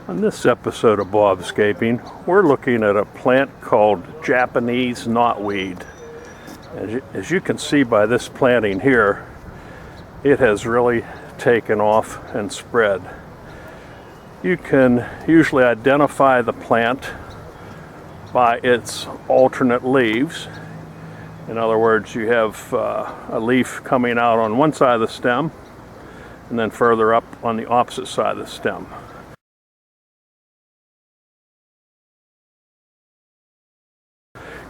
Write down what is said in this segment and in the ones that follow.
On this episode of BOBscaping, we're looking at a plant called Japanese knotweed. As you can see by this planting here, it has really taken off and spread. You can usually identify the plant by its alternate leaves. In other words, you have a leaf coming out on one side of the stem and then further up on the opposite side of the stem.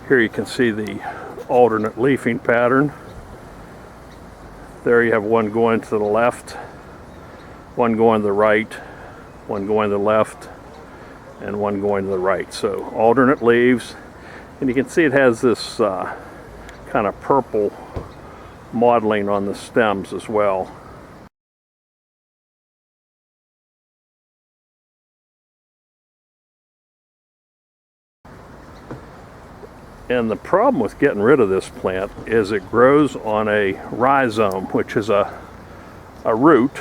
Here you can see the alternate leafing pattern. There you have one going to the left, one going to the right, one going to the left, and one going to the right. So alternate leaves, and you can see it has this kind of purple mottling on the stems as well. And the problem with getting rid of this plant is it grows on a rhizome, which is a root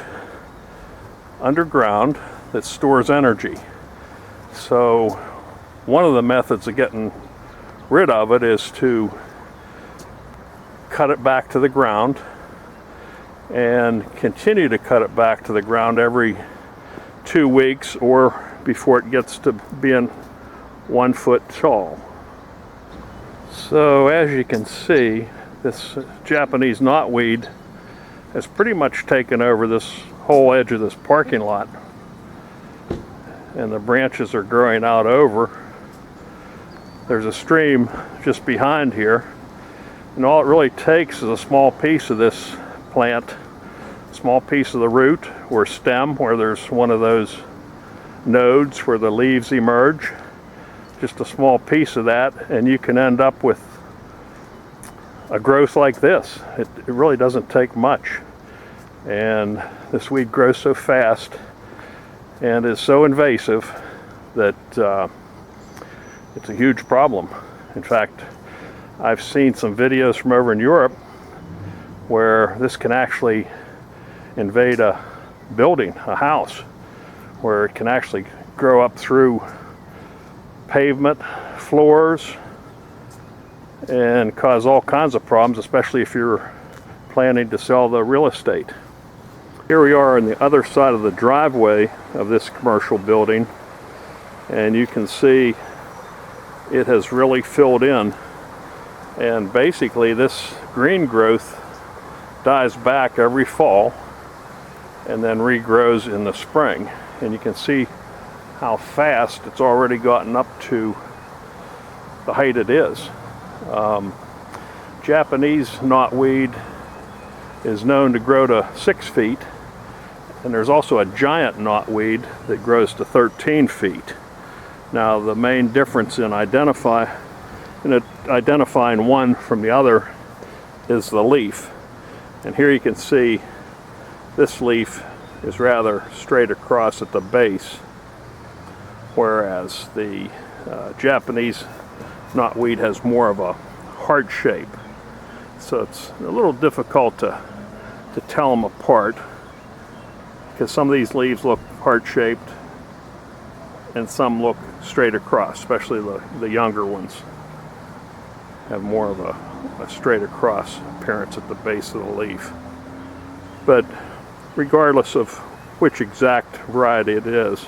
underground that stores energy. So one of the methods of getting rid of it is to cut it back to the ground and continue to cut it back to the ground every 2 weeks or before it gets to being 1 foot tall. So as you can see, this Japanese knotweed has pretty much taken over this whole edge of this parking lot, and the branches are growing out over. There's a stream just behind here, and all it really takes is a small piece of this plant, a small piece of the root or stem where there's one of those nodes where the leaves emerge. Just a small piece of that, and you can end up with a growth like this. It really doesn't take much, and this weed grows so fast and is so invasive that it's a huge problem. In fact, I've seen some videos from over in Europe where this can actually invade a building, a house, where it can actually grow up through pavement, floors, and cause all kinds of problems, especially if you're planning to sell the real estate. Here we are on the other side of the driveway of this commercial building, and you can see it has really filled in, and basically this green growth dies back every fall and then regrows in the spring, and you can see how fast it's already gotten up to the height it is. Japanese knotweed is known to grow to 6 feet, and there's also a giant knotweed that grows to 13 feet. Now the main difference in identifying one from the other is the leaf, and here you can see this leaf is rather straight across at the base, whereas the Japanese knotweed has more of a heart shape. So it's a little difficult to tell them apart, because some of these leaves look heart-shaped and some look straight across, especially the younger ones have more of a straight across appearance at the base of the leaf. But regardless of which exact variety it is,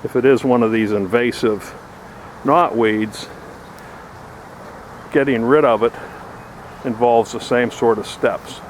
if it is one of these invasive knotweeds, getting rid of it involves the same sort of steps.